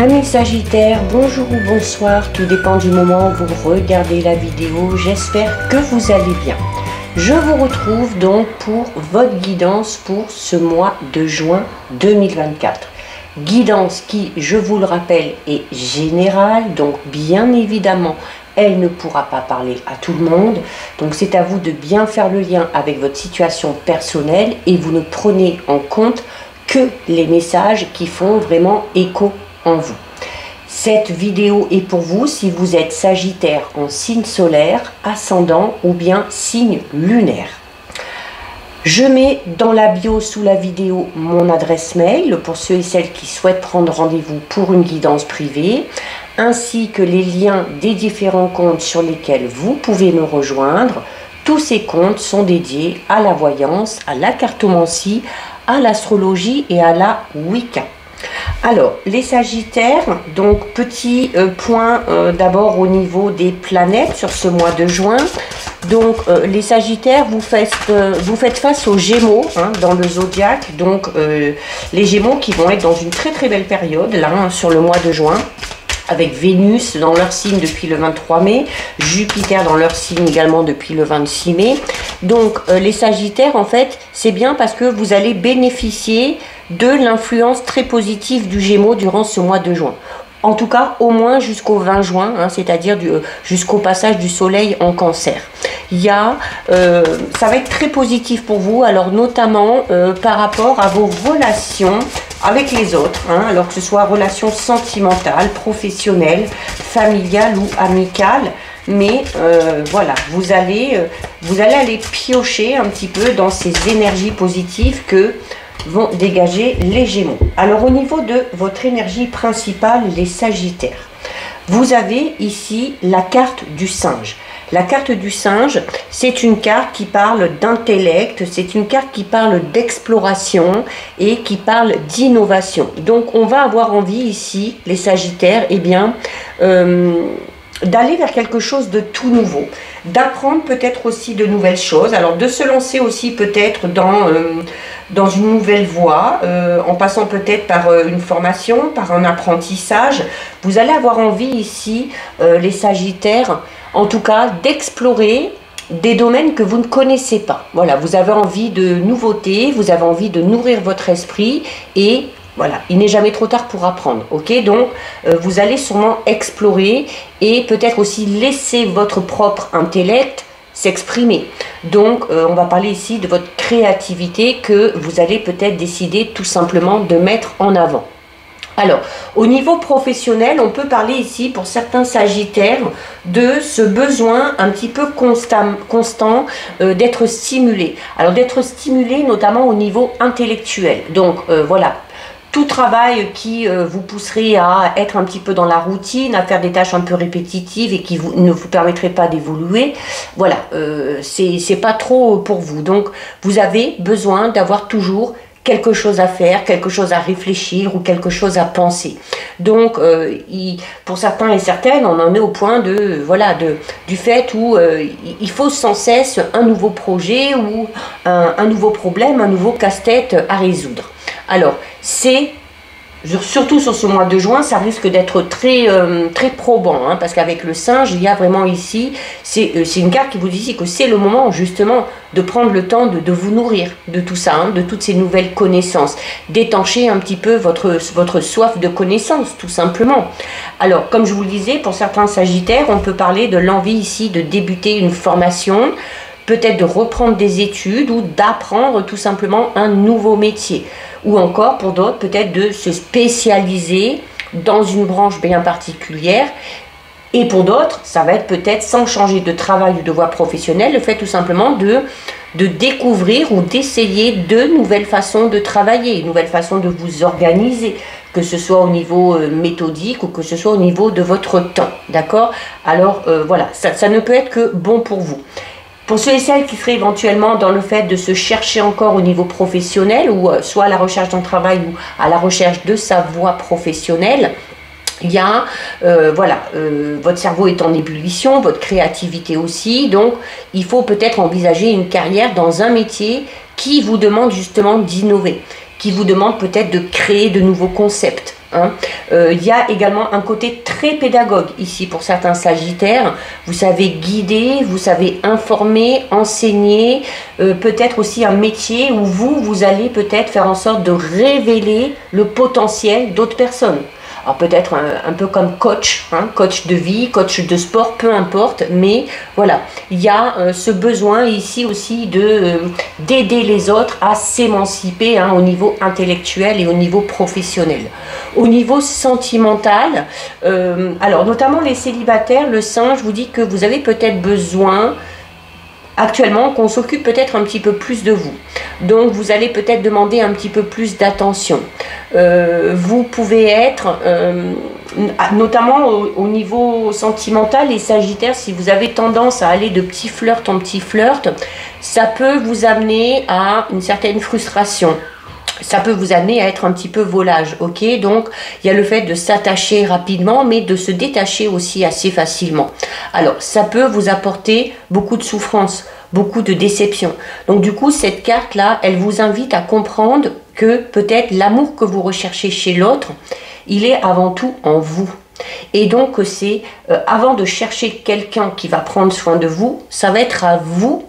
Amis Sagittaires, bonjour ou bonsoir, tout dépend du moment où vous regardez la vidéo. J'espère que vous allez bien. Je vous retrouve donc pour votre guidance pour ce mois de juin 2024. Guidance qui, je vous le rappelle, est générale, donc bien évidemment, elle ne pourra pas parler à tout le monde. Donc c'est à vous de bien faire le lien avec votre situation personnelle et vous ne prenez en compte que les messages qui font vraiment écho en vous. Cette vidéo est pour vous si vous êtes Sagittaire en signe solaire, ascendant ou bien signe lunaire. Je mets dans la bio sous la vidéo mon adresse mail pour ceux et celles qui souhaitent prendre rendez-vous pour une guidance privée, ainsi que les liens des différents comptes sur lesquels vous pouvez me rejoindre. Tous ces comptes sont dédiés à la voyance, à la cartomancie, à l'astrologie et à la Wicca. Alors, les Sagittaires, donc petit point d'abord au niveau des planètes sur ce mois de juin. Donc, les Sagittaires, vous faites face aux Gémeaux dans le zodiaque. Donc, les Gémeaux qui vont être dans une très très belle période là sur le mois de juin, avec Vénus dans leur signe depuis le 23 mai, Jupiter dans leur signe également depuis le 26 mai. Donc les Sagittaires, en fait, c'est bien parce que vous allez bénéficier de l'influence très positive du Gémeaux durant ce mois de juin. En tout cas, au moins jusqu'au 20 juin, c'est-à-dire jusqu'au passage du soleil en Cancer. Ça va être très positif pour vous, alors notamment par rapport à vos relations avec les autres, alors que ce soit relations sentimentales, professionnelles, familiales ou amicales. Mais voilà, vous allez aller piocher un petit peu dans ces énergies positives que vont dégager les Gémeaux. Alors au niveau de votre énergie principale, les Sagittaires, vous avez ici la carte du singe. La carte du singe, c'est une carte qui parle d'intellect, c'est une carte qui parle d'exploration et qui parle d'innovation. Donc on va avoir envie ici, les Sagittaires, d'aller vers quelque chose de tout nouveau, d'apprendre peut-être aussi de nouvelles choses, alors de se lancer aussi peut-être dans une nouvelle voie, en passant peut-être par une formation, par un apprentissage. Vous allez avoir envie ici, les Sagittaires, en tout cas d'explorer des domaines que vous ne connaissez pas. Voilà, vous avez envie de nouveautés, vous avez envie de nourrir votre esprit et voilà, il n'est jamais trop tard pour apprendre, ok? Donc, vous allez sûrement explorer et peut-être aussi laisser votre propre intellect s'exprimer. Donc, on va parler ici de votre créativité que vous allez peut-être décider tout simplement de mettre en avant. Alors, au niveau professionnel, on peut parler ici pour certains Sagittaires de ce besoin un petit peu constant d'être stimulé. Alors, d'être stimulé notamment au niveau intellectuel. Donc, voilà. Tout travail qui vous pousserait à être un petit peu dans la routine, à faire des tâches un peu répétitives et qui ne vous permettraient pas d'évoluer, voilà, c'est pas trop pour vous. Donc, vous avez besoin d'avoir toujours quelque chose à faire, quelque chose à réfléchir ou quelque chose à penser. Donc, pour certains et certaines, on en est au point du fait où il faut sans cesse un nouveau projet ou un nouveau problème, un nouveau casse-tête à résoudre. Alors, surtout sur ce mois de juin, ça risque d'être très probant, parce qu'avec le singe, il y a vraiment ici, c'est une carte qui vous dit ici que c'est le moment justement de prendre le temps de vous nourrir de tout ça, de toutes ces nouvelles connaissances, d'étancher un petit peu votre soif de connaissances, tout simplement. Alors, comme je vous le disais, pour certains Sagittaires, on peut parler de l'envie ici de débuter une formation, peut-être de reprendre des études ou d'apprendre tout simplement un nouveau métier. Ou encore, pour d'autres, peut-être de se spécialiser dans une branche bien particulière. Et pour d'autres, ça va être peut-être sans changer de travail ou de voie professionnelle, le fait tout simplement de découvrir ou d'essayer de nouvelles façons de travailler, une nouvelle façon de vous organiser, que ce soit au niveau méthodique ou que ce soit au niveau de votre temps. D'accord? Alors, voilà, ça ne peut être que bon pour vous. Pour ceux et celles qui seraient éventuellement dans le fait de se chercher encore au niveau professionnel, ou soit à la recherche d'un travail ou à la recherche de sa voie professionnelle, il y a, votre cerveau est en ébullition, votre créativité aussi, donc il faut peut-être envisager une carrière dans un métier qui vous demande justement d'innover, qui vous demande peut-être de créer de nouveaux concepts, hein. Il y a également un côté très pédagogue ici pour certains Sagittaires. Vous savez guider, vous savez informer, enseigner, peut-être aussi un métier où vous allez peut-être faire en sorte de révéler le potentiel d'autres personnes. Alors peut-être un peu comme coach, hein, coach de vie, coach de sport, peu importe, mais voilà, il y a ce besoin ici aussi d'aider les autres à s'émanciper, hein, au niveau intellectuel et au niveau professionnel. Au niveau sentimental, alors notamment les célibataires, le singe vous dit que vous avez peut-être besoin actuellement qu'on s'occupe peut-être un petit peu plus de vous. Donc vous allez peut-être demander un petit peu plus d'attention. Vous pouvez être, notamment au niveau sentimental, les Sagittaires, si vous avez tendance à aller de petit flirt en petit flirt, ça peut vous amener à une certaine frustration. Ça peut vous amener à être un petit peu volage, ok? Donc, il y a le fait de s'attacher rapidement, mais de se détacher aussi assez facilement. Alors, ça peut vous apporter beaucoup de souffrance, beaucoup de déception. Donc, du coup, cette carte-là, elle vous invite à comprendre que peut-être l'amour que vous recherchez chez l'autre, il est avant tout en vous. Et donc, c'est avant de chercher quelqu'un qui va prendre soin de vous, ça va être à vous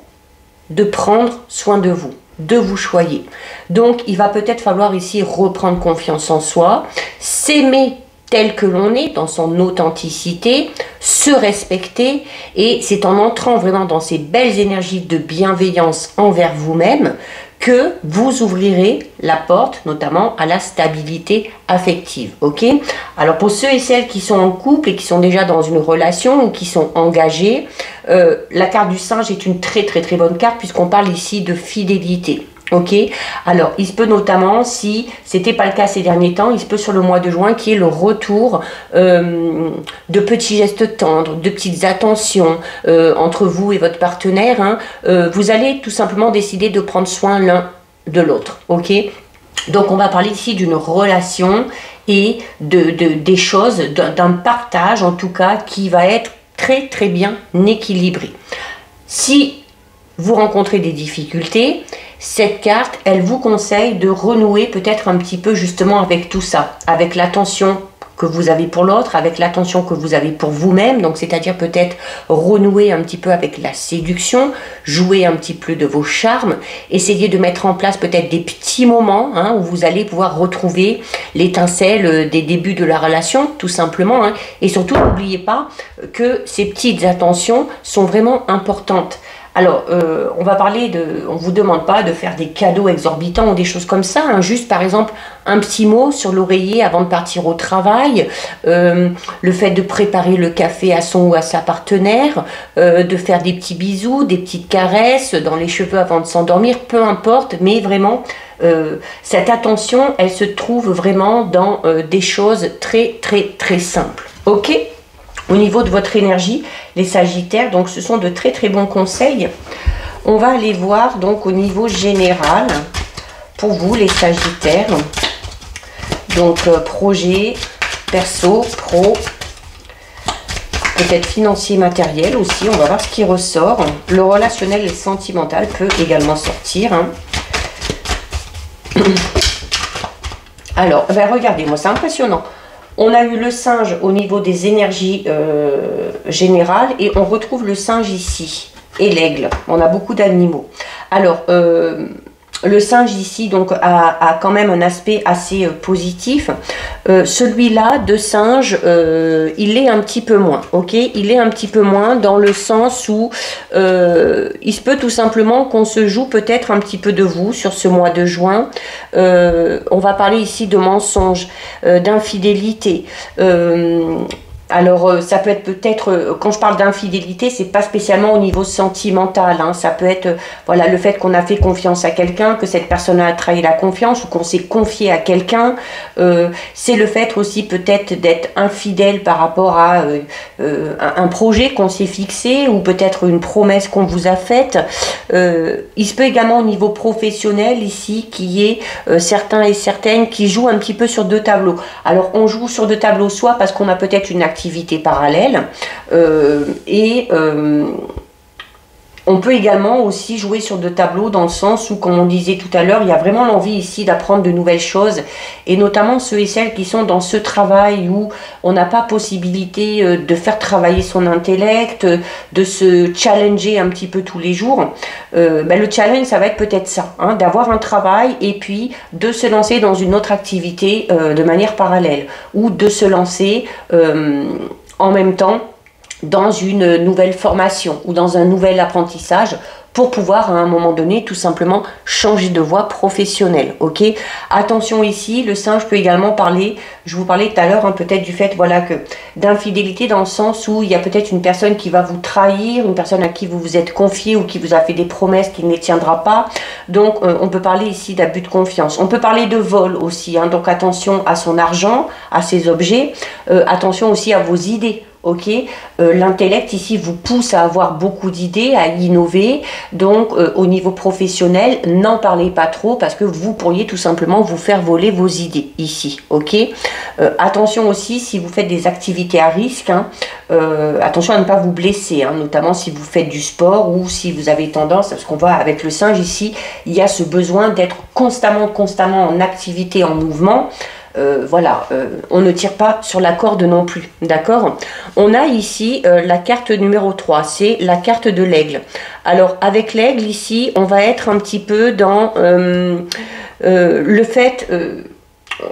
de prendre soin de vous, de vous choyer. Donc il va peut-être falloir ici reprendre confiance en soi, s'aimer tel que l'on est, dans son authenticité, se respecter, et c'est en entrant vraiment dans ces belles énergies de bienveillance envers vous-même que vous ouvrirez la porte, notamment à la stabilité affective, ok? Alors pour ceux et celles qui sont en couple et qui sont déjà dans une relation ou qui sont engagés, la carte du singe est une très bonne carte puisqu'on parle ici de fidélité. Ok, alors il se peut notamment, si c'était pas le cas ces derniers temps, il se peut sur le mois de juin qu'il y ait le retour de petits gestes tendres, de petites attentions entre vous et votre partenaire, hein. Vous allez tout simplement décider de prendre soin l'un de l'autre, ok? Donc on va parler ici d'une relation et des choses, d'un partage en tout cas qui va être très bien équilibré. Si vous rencontrez des difficultés, cette carte, elle vous conseille de renouer peut-être un petit peu justement avec tout ça, avec l'attention que vous avez pour l'autre, avec l'attention que vous avez pour vous-même, donc c'est-à-dire peut-être renouer un petit peu avec la séduction, jouer un petit peu de vos charmes, essayer de mettre en place peut-être des petits moments, hein, où vous allez pouvoir retrouver l'étincelle des débuts de la relation, tout simplement, hein, et surtout n'oubliez pas que ces petites attentions sont vraiment importantes. Alors, on va parler on vous demande pas de faire des cadeaux exorbitants ou des choses comme ça, hein, juste par exemple un petit mot sur l'oreiller avant de partir au travail, le fait de préparer le café à son ou à sa partenaire, de faire des petits bisous, des petites caresses dans les cheveux avant de s'endormir, peu importe, mais vraiment cette attention, elle se trouve vraiment dans des choses très simples, ok? Au niveau de votre énergie, les Sagittaires, donc ce sont de très bons conseils. On va aller voir donc au niveau général, pour vous les Sagittaires, donc projet, perso, pro, peut-être financier, matériel aussi, on va voir ce qui ressort. Le relationnel et sentimental peut également sortir, hein. Alors, ben regardez, moi c'est impressionnant. On a eu le singe au niveau des énergies générales et on retrouve le singe ici et l'aigle. On a beaucoup d'animaux. Alors, le singe ici donc a quand même un aspect assez positif. Celui-là de singe, il est un petit peu moins, ok? Il est un petit peu moins dans le sens où il se peut tout simplement qu'on se joue peut-être un petit peu de vous sur ce mois de juin. On va parler ici de mensonges, d'infidélité. Alors, ça peut être peut-être, quand je parle d'infidélité, c'est pas spécialement au niveau sentimental, hein, ça peut être, voilà, le fait qu'on a fait confiance à quelqu'un, que cette personne a trahi la confiance ou qu'on s'est confié à quelqu'un. C'est le fait aussi peut-être d'être infidèle par rapport à un projet qu'on s'est fixé ou peut-être une promesse qu'on vous a faite. Il se peut également au niveau professionnel ici qu'il y ait certains et certaines qui jouent un petit peu sur deux tableaux. Alors, on joue sur deux tableaux soit parce qu'on a peut-être une activité parallèle On peut également aussi jouer sur deux tableaux dans le sens où, comme on disait tout à l'heure, il y a vraiment l'envie ici d'apprendre de nouvelles choses et notamment ceux et celles qui sont dans ce travail où on n'a pas possibilité de faire travailler son intellect, de se challenger un petit peu tous les jours. Le challenge, ça va être peut-être ça, hein, d'avoir un travail et puis de se lancer dans une autre activité de manière parallèle ou de se lancer en même temps dans une nouvelle formation ou dans un nouvel apprentissage pour pouvoir à un moment donné tout simplement changer de voie professionnelle. Ok, attention ici, le singe peut également parler, je vous parlais tout à l'heure peut-être du fait voilà que d'infidélité dans le sens où il y a peut-être une personne qui va vous trahir, une personne à qui vous vous êtes confié ou qui vous a fait des promesses qui ne les tiendra pas. Donc on peut parler ici d'abus de confiance. On peut parler de vol aussi, hein, donc attention à son argent, à ses objets, attention aussi à vos idées. Ok, l'intellect ici vous pousse à avoir beaucoup d'idées, à innover. Donc au niveau professionnel, n'en parlez pas trop parce que vous pourriez tout simplement vous faire voler vos idées ici. Ok, attention aussi si vous faites des activités à risque, hein, attention à ne pas vous blesser, hein, notamment si vous faites du sport ou si vous avez tendance, parce qu'on voit avec le singe ici, il y a ce besoin d'être constamment en activité, en mouvement. On ne tire pas sur la corde non plus, d'accord? On a ici la carte numéro 3, c'est la carte de l'aigle. Alors avec l'aigle ici, on va être un petit peu dans le fait...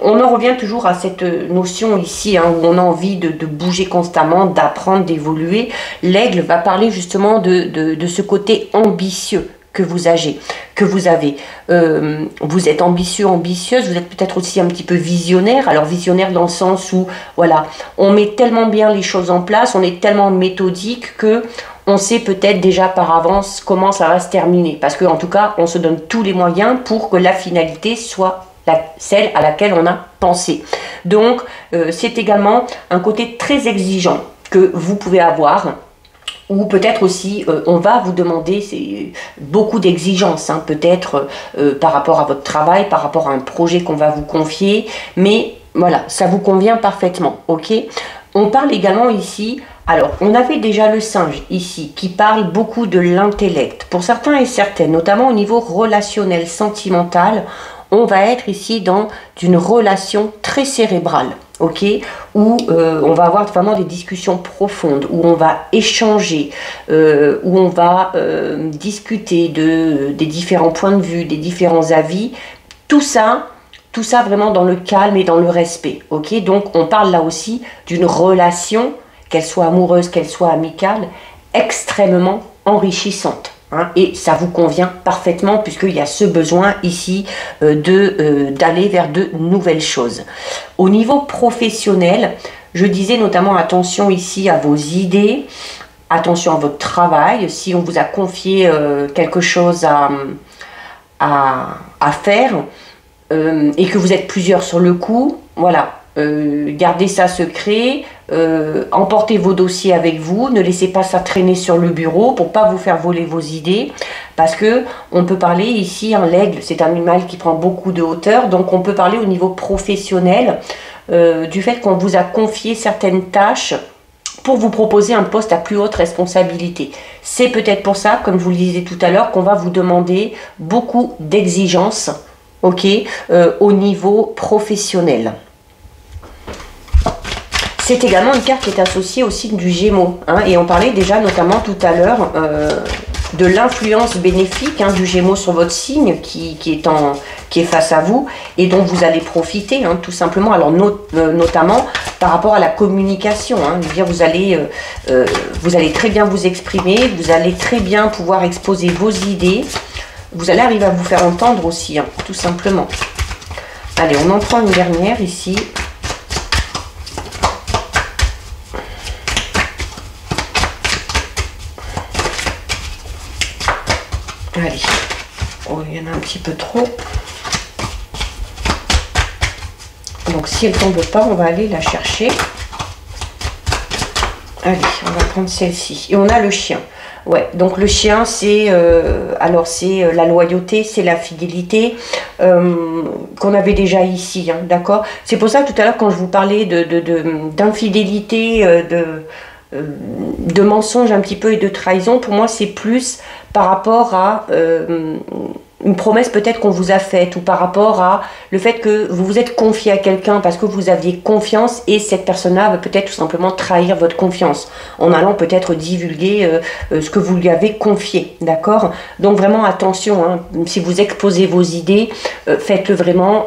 on en revient toujours à cette notion ici, hein, où on a envie de bouger constamment, d'apprendre, d'évoluer. L'aigle va parler justement de ce côté ambitieux que vous avez. Vous êtes ambitieux, ambitieuse, vous êtes peut-être aussi un petit peu visionnaire. Alors visionnaire dans le sens où, voilà, on met tellement bien les choses en place, on est tellement méthodique que on sait peut-être déjà par avance comment ça va se terminer. Parce qu'en tout cas, on se donne tous les moyens pour que la finalité soit celle à laquelle on a pensé. Donc, c'est également un côté très exigeant que vous pouvez avoir. Ou peut-être aussi, on va vous demander beaucoup d'exigences, hein, peut-être par rapport à votre travail, par rapport à un projet qu'on va vous confier. Mais voilà, ça vous convient parfaitement, ok? On parle également ici, alors on avait déjà le singe ici, qui parle beaucoup de l'intellect. Pour certains et certaines, notamment au niveau relationnel, sentimental, on va être ici dans une relation très cérébrale. Ok, où on va avoir vraiment des discussions profondes, où on va échanger, où on va discuter des différents points de vue, des différents avis, tout ça vraiment dans le calme et dans le respect. Ok, donc on parle là aussi d'une relation, qu'elle soit amoureuse, qu'elle soit amicale, extrêmement enrichissante. Hein, et ça vous convient parfaitement puisqu'il y a ce besoin ici d'aller vers de nouvelles choses. Au niveau professionnel, je disais notamment attention ici à vos idées, attention à votre travail. Si on vous a confié quelque chose à faire et que vous êtes plusieurs sur le coup, voilà. Gardez ça secret, emportez vos dossiers avec vous, ne laissez pas ça traîner sur le bureau pour pas vous faire voler vos idées, parce que on peut parler ici, hein, l'aigle c'est un animal qui prend beaucoup de hauteur, donc on peut parler au niveau professionnel du fait qu'on vous a confié certaines tâches pour vous proposer un poste à plus haute responsabilité. C'est peut-être pour ça, comme je vous le disais tout à l'heure, qu'on va vous demander beaucoup d'exigences, ok, au niveau professionnel. C'est également une carte qui est associée au signe du Gémeaux, hein, et on parlait déjà notamment tout à l'heure de l'influence bénéfique, hein, du Gémeaux sur votre signe qui est face à vous et dont vous allez profiter, hein, tout simplement. Alors notamment par rapport à la communication, hein, dire vous allez très bien vous exprimer, vous allez très bien pouvoir exposer vos idées, vous allez arriver à vous faire entendre aussi, hein, tout simplement. Allez, on en prend une dernière ici. Allez, oh, il y en a un petit peu trop. Donc si elle ne tombe pas, on va aller la chercher. Allez, on va prendre celle-ci. Et on a le chien. Ouais, donc le chien, c'est la loyauté, c'est la fidélité qu'on avait déjà ici, hein, d'accord? C'est pour ça que tout à l'heure, quand je vous parlais d'infidélité, de mensonges un petit peu et de trahison, pour moi, c'est plus par rapport à une promesse peut-être qu'on vous a faite, ou par rapport à le fait que vous vous êtes confié à quelqu'un parce que vous aviez confiance, et cette personne-là va peut-être tout simplement trahir votre confiance en allant peut-être divulguer ce que vous lui avez confié, d'accord? Donc vraiment attention, hein, si vous exposez vos idées, faites-le vraiment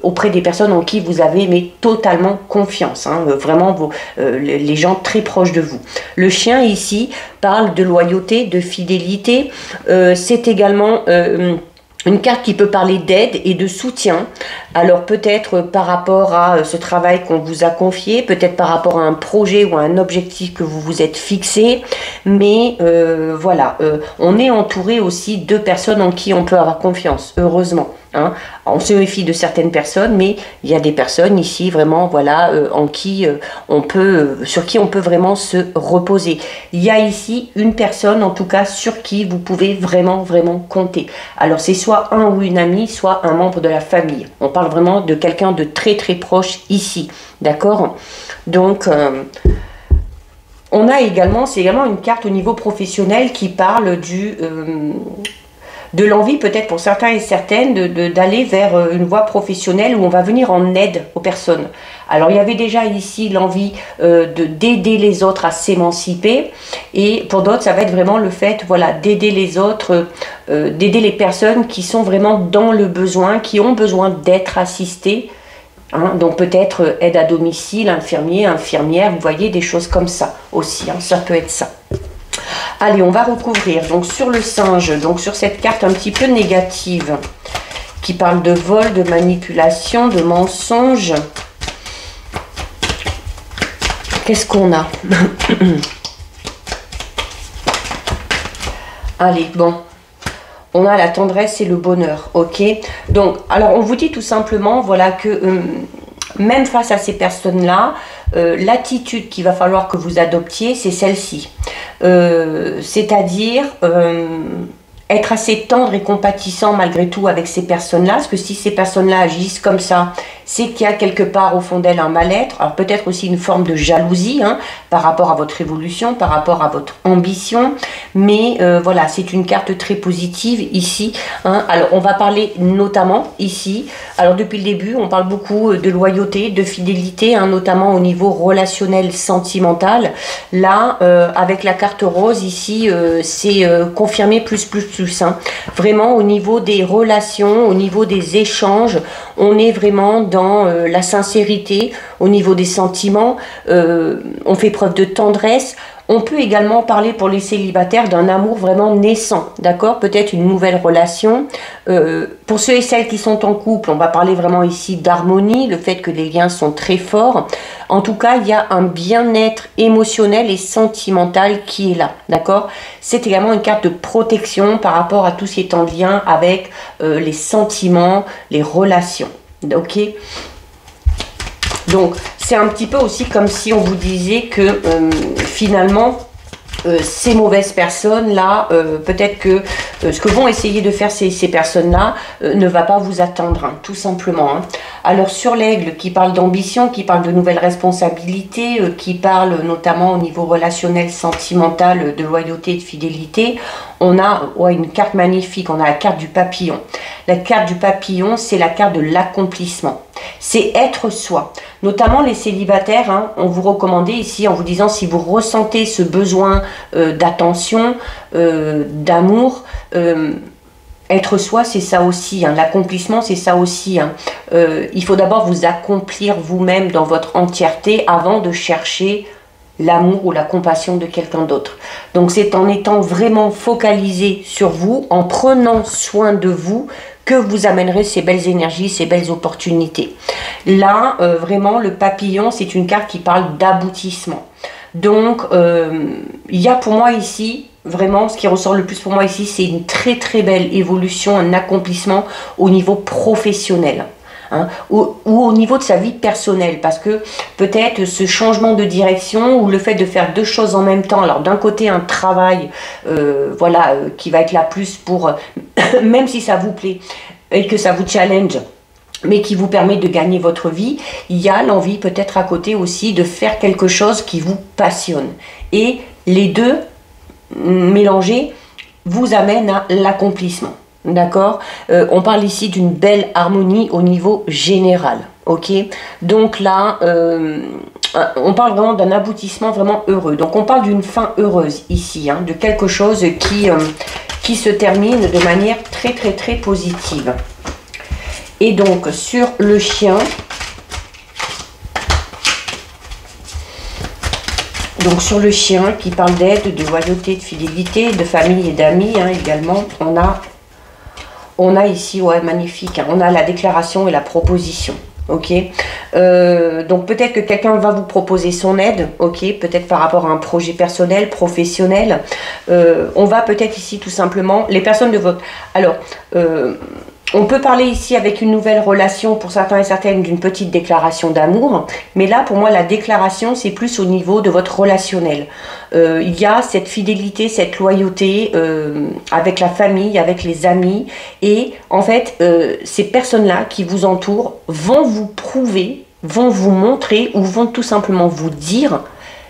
auprès des personnes en qui vous avez mais totalement confiance, hein, vraiment les gens très proches de vous. Le chien ici parle de loyauté, de fidélité, c'est également une carte qui peut parler d'aide et de soutien. Alors peut-être par rapport à ce travail qu'on vous a confié, peut-être par rapport à un projet ou à un objectif que vous vous êtes fixé, mais voilà, on est entouré aussi de personnes en qui on peut avoir confiance, heureusement. Hein. On se méfie de certaines personnes, mais il y a des personnes ici vraiment, voilà, en qui sur qui on peut vraiment se reposer. Il y a ici une personne, en tout cas, sur qui vous pouvez vraiment compter. Alors c'est soit un ou une amie, soit un membre de la famille. On parle vraiment de quelqu'un de très proche ici, d'accord? Donc on a également, c'est également une carte au niveau professionnel qui parle de l'envie peut-être pour certains et certaines d'aller vers une voie professionnelle où on va venir en aide aux personnes. Alors il y avait déjà ici l'envie d'aider les autres à s'émanciper, et pour d'autres ça va être vraiment le fait, voilà, d'aider les autres, d'aider les personnes qui sont vraiment dans le besoin, qui ont besoin d'être assistées. Hein, donc peut-être aide à domicile, infirmier, infirmière, vous voyez, des choses comme ça aussi, hein, ça peut être ça. Allez, on va recouvrir donc sur le singe, donc sur cette carte un petit peu négative, qui parle de vol, de manipulation, de mensonge. Qu'est-ce qu'on a? Allez, bon. On a la tendresse et le bonheur, ok? Donc, alors on vous dit tout simplement, voilà, que même face à ces personnes-là, l'attitude qu'il va falloir que vous adoptiez, c'est celle-ci. C'est-à-dire être assez tendre et compatissant malgré tout avec ces personnes-là, parce que si ces personnes-là agissent comme ça, c'est qu'il y a quelque part au fond d'elles un mal-être, alors peut-être aussi une forme de jalousie, hein, par rapport à votre évolution, par rapport à votre ambition, mais voilà, c'est une carte très positive ici, hein. Alors on va parler notamment ici, alors depuis le début on parle beaucoup de loyauté, de fidélité, hein, notamment au niveau relationnel, sentimental. Là avec la carte rose ici, c'est confirmé plus, hein. Vraiment au niveau des relations, au niveau des échanges, on est vraiment dans la sincérité, au niveau des sentiments, on fait preuve de tendresse. On peut également parler pour les célibataires d'un amour vraiment naissant, d'accord? Peut-être une nouvelle relation. Pour ceux et celles qui sont en couple, on va parler vraiment ici d'harmonie, le fait que les liens sont très forts. En tout cas, il y a un bien-être émotionnel et sentimental qui est là, d'accord? C'est également une carte de protection par rapport à tout ce qui est en lien avec les sentiments, les relations, ok? Donc, c'est un petit peu aussi comme si on vous disait que finalement, ces mauvaises personnes-là, peut-être que ce que vont essayer de faire ces personnes-là ne va pas vous atteindre, hein, tout simplement. Hein. Alors, sur l'aigle, qui parle d'ambition, qui parle de nouvelles responsabilités, qui parle notamment au niveau relationnel, sentimental, de loyauté, de fidélité, on a une carte magnifique, on a la carte du papillon. La carte du papillon, c'est la carte de l'accomplissement. C'est être soi. Notamment les célibataires, hein, on vous recommandait ici en vous disant si vous ressentez ce besoin d'attention, d'amour, être soi, c'est ça aussi. Hein, l'accomplissement, c'est ça aussi. Hein. Il faut d'abord vous accomplir vous-même dans votre entièreté avant de chercher l'amour ou la compassion de quelqu'un d'autre. Donc c'est en étant vraiment focalisé sur vous, en prenant soin de vous, que vous amènerez ces belles énergies, ces belles opportunités. Là, vraiment, le papillon, c'est une carte qui parle d'aboutissement. Donc, il y a pour moi ici, vraiment, ce qui ressort le plus pour moi ici, c'est une très belle évolution, un accomplissement au niveau professionnel. Hein, ou au niveau de sa vie personnelle, parce que peut-être ce changement de direction ou le fait de faire deux choses en même temps, alors d'un côté un travail voilà, qui va être là plus pour, même si ça vous plaît et que ça vous challenge, mais qui vous permet de gagner votre vie, il y a l'envie peut-être à côté aussi de faire quelque chose qui vous passionne. Et les deux mélangés, vous amène à l'accomplissement. D'accord, on parle ici d'une belle harmonie au niveau général. Ok, donc là, on parle vraiment d'un aboutissement vraiment heureux. Donc on parle d'une fin heureuse ici, hein, de quelque chose qui se termine de manière très très très positive. Et donc sur le chien, donc sur le chien qui parle d'aide, de loyauté, de fidélité, de famille et d'amis, hein, également, on a ici, ouais, magnifique, hein, on a la déclaration et la proposition. Ok, donc peut-être que quelqu'un va vous proposer son aide, ok, peut-être par rapport à un projet personnel, professionnel. On va peut-être ici tout simplement, les personnes de votre... Alors, on peut parler ici avec une nouvelle relation, pour certains et certaines, d'une petite déclaration d'amour. Mais là, pour moi, la déclaration, c'est plus au niveau de votre relationnel. Il y a cette fidélité, cette loyauté avec la famille, avec les amis. Et en fait, ces personnes-là qui vous entourent vont vous prouver, vont vous montrer ou vont tout simplement vous dire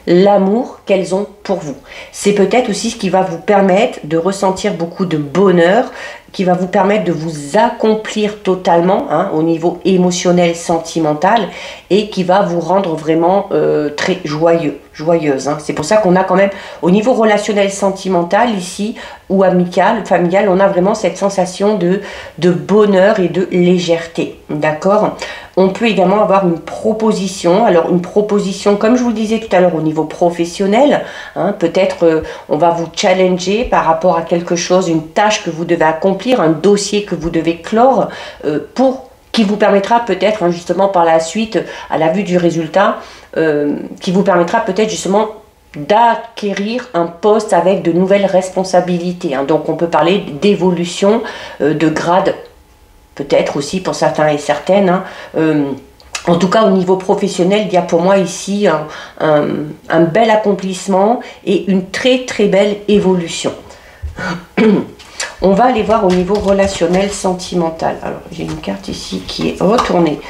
l'amour qu'elles ont pour vous. C'est peut-être aussi ce qui va vous permettre de ressentir beaucoup de bonheur, qui va vous permettre de vous accomplir totalement, hein, au niveau émotionnel, sentimental, et qui va vous rendre vraiment très joyeuse. Hein. C'est pour ça qu'on a quand même, au niveau relationnel, sentimental, ici, ou amical, familial, on a vraiment cette sensation de bonheur et de légèreté. D'accord ? On peut également avoir une proposition. Alors, une proposition, comme je vous le disais tout à l'heure, au niveau professionnel, hein, peut-être on va vous challenger par rapport à quelque chose, une tâche que vous devez accomplir, un dossier que vous devez clore, qui vous permettra peut-être, hein, justement par la suite, à la vue du résultat, qui vous permettra peut-être justement d'acquérir un poste avec de nouvelles responsabilités. Hein. Donc on peut parler d'évolution de grade, peut-être aussi pour certains et certaines. Hein. En tout cas, au niveau professionnel, il y a pour moi ici un bel accomplissement et une très très belle évolution. On va aller voir au niveau relationnel, sentimental. Alors, j'ai une carte ici qui est retournée.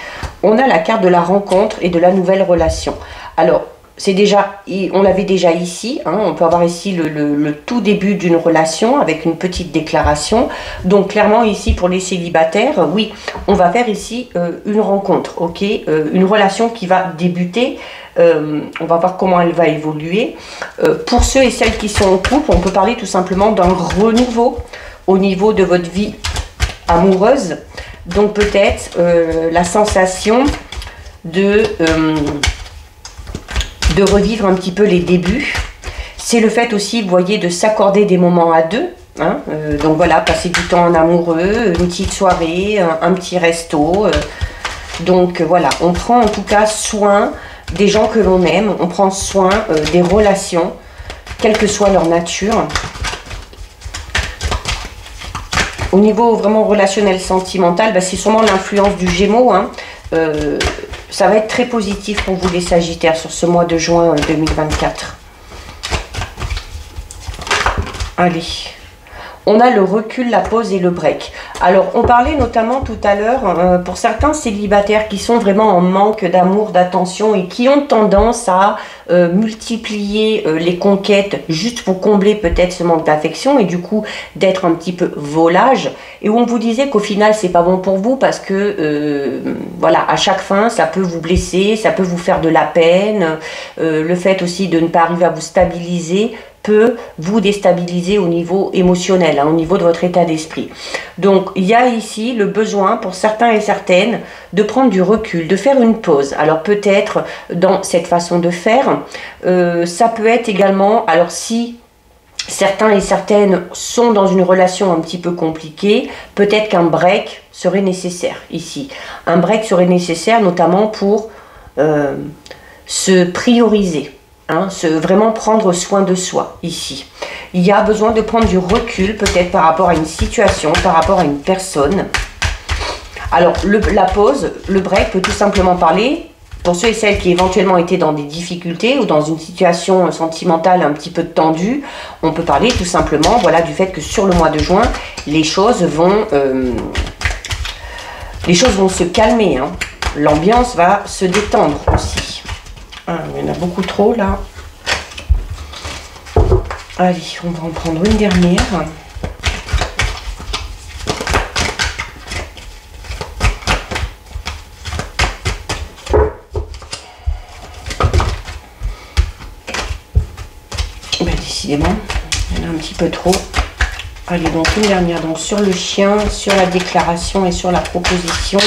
On a la carte de la rencontre et de la nouvelle relation. Alors, c'est déjà, on l'avait déjà ici, hein, on peut avoir ici le tout début d'une relation avec une petite déclaration. Donc clairement ici pour les célibataires, oui, on va faire ici une rencontre, ok, une relation qui va débuter. On va voir comment elle va évoluer. Pour ceux et celles qui sont en couple, on peut parler tout simplement d'un renouveau au niveau de votre vie amoureuse. Donc peut-être la sensation de revivre un petit peu les débuts. C'est le fait aussi, vous voyez, de s'accorder des moments à deux. Hein, donc voilà, passer du temps en amoureux, une petite soirée, un petit resto. Donc voilà, on prend en tout cas soin des gens que l'on aime. On prend soin des relations, quelle que soit leur nature. Au niveau vraiment relationnel, sentimental, bah, c'est sûrement l'influence du Gémeaux. Hein. Ça va être très positif pour vous les Sagittaires sur ce mois de juin 2024. Allez, on a le recul, la pause et le break. Alors, on parlait notamment tout à l'heure, pour certains célibataires qui sont vraiment en manque d'amour, d'attention et qui ont tendance à multiplier les conquêtes juste pour combler peut-être ce manque d'affection et du coup d'être un petit peu volage. Et où on vous disait qu'au final, c'est pas bon pour vous parce que, voilà, à chaque fin, ça peut vous blesser, ça peut vous faire de la peine. Le fait aussi de ne pas arriver à vous stabiliser peut vous déstabiliser au niveau émotionnel, hein, au niveau de votre état d'esprit. Donc, il y a ici le besoin pour certains et certaines de prendre du recul, de faire une pause. Alors, peut-être dans cette façon de faire, ça peut être également, alors si certains et certaines sont dans une relation un petit peu compliquée, peut-être qu'un break serait nécessaire ici. Un break serait nécessaire notamment pour se prioriser. Hein, vraiment prendre soin de soi ici. Il y a besoin de prendre du recul peut-être par rapport à une situation, par rapport à une personne. Alors la pause, le break peut tout simplement parler pour ceux et celles qui éventuellement étaient dans des difficultés ou dans une situation sentimentale un petit peu tendue. On peut parler tout simplement, voilà, du fait que sur le mois de juin, les choses vont se calmer. Hein. L'ambiance va se détendre aussi. Il y en a beaucoup trop là. Allez, on va en prendre une dernière. décidément, il y en a un petit peu trop. Allez, donc une dernière, donc sur le chien, sur la déclaration et sur la proposition.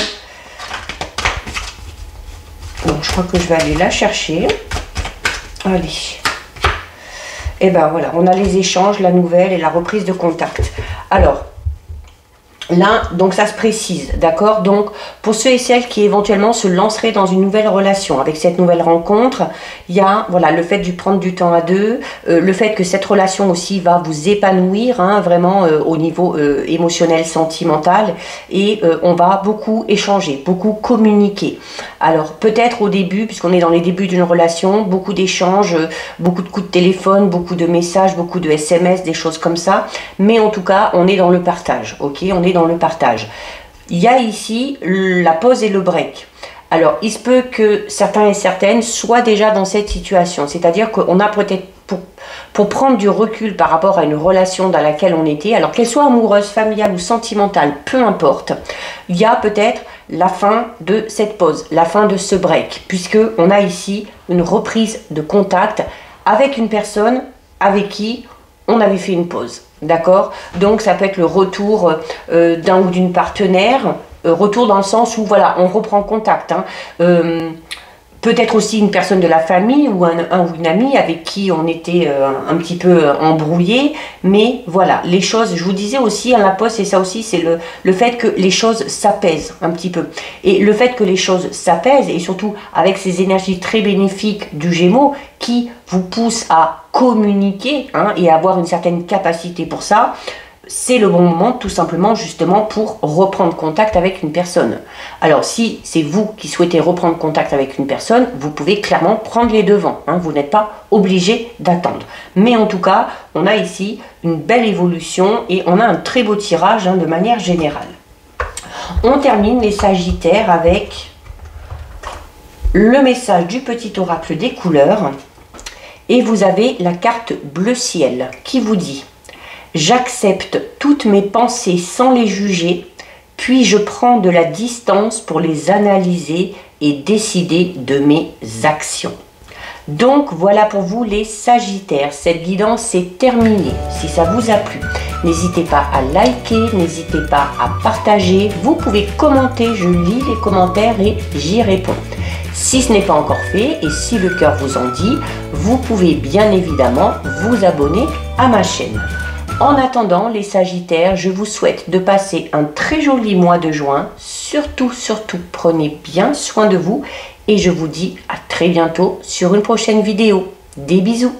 Donc je crois que je vais aller la chercher. Allez. Et ben voilà, on a les échanges, la nouvelle et la reprise de contact. Alors, là, donc ça se précise, d'accord? Donc, pour ceux et celles qui éventuellement se lanceraient dans une nouvelle relation, avec cette nouvelle rencontre, il y a, voilà, le fait de prendre du temps à deux, le fait que cette relation aussi va vous épanouir, hein, vraiment au niveau émotionnel, sentimental, et on va beaucoup échanger, beaucoup communiquer. Alors, peut-être au début, puisqu'on est dans les débuts d'une relation, beaucoup d'échanges, beaucoup de coups de téléphone, beaucoup de messages, beaucoup de SMS, des choses comme ça, mais en tout cas, on est dans le partage, ok? On est dans le partage. Il y a ici la pause et le break. Alors, il se peut que certains et certaines soient déjà dans cette situation. C'est-à-dire qu'on a peut-être, pour prendre du recul par rapport à une relation dans laquelle on était, alors qu'elle soit amoureuse, familiale ou sentimentale, peu importe, il y a peut-être la fin de cette pause, la fin de ce break, puisqu'on a ici une reprise de contact avec une personne avec qui on avait fait une pause. D'accord? Donc ça peut être le retour d'un ou d'une partenaire, retour dans le sens où voilà, on reprend contact. Hein. Peut-être aussi une personne de la famille ou un ou une amie avec qui on était un petit peu embrouillé. Mais voilà, les choses, je vous disais aussi à la pause, et ça aussi, c'est le fait que les choses s'apaisent un petit peu. Et le fait que les choses s'apaisent, et surtout avec ces énergies très bénéfiques du Gémeaux, qui vous poussent à communiquer, hein, et à avoir une certaine capacité pour ça, c'est le bon moment tout simplement justement pour reprendre contact avec une personne. Alors si c'est vous qui souhaitez reprendre contact avec une personne, vous pouvez clairement prendre les devants, hein, vous n'êtes pas obligé d'attendre. Mais en tout cas, on a ici une belle évolution et on a un très beau tirage, hein, de manière générale. On termine les Sagittaires avec le message du petit oracle des couleurs et vous avez la carte bleu ciel qui vous dit: j'accepte toutes mes pensées sans les juger, puis je prends de la distance pour les analyser et décider de mes actions. Donc voilà pour vous les Sagittaires, cette guidance est terminée. Si ça vous a plu, n'hésitez pas à liker, n'hésitez pas à partager, vous pouvez commenter, je lis les commentaires et j'y réponds. Si ce n'est pas encore fait et si le cœur vous en dit, vous pouvez bien évidemment vous abonner à ma chaîne. En attendant les Sagittaires, je vous souhaite de passer un très joli mois de juin. Surtout, prenez bien soin de vous et je vous dis à très bientôt sur une prochaine vidéo. Des bisous!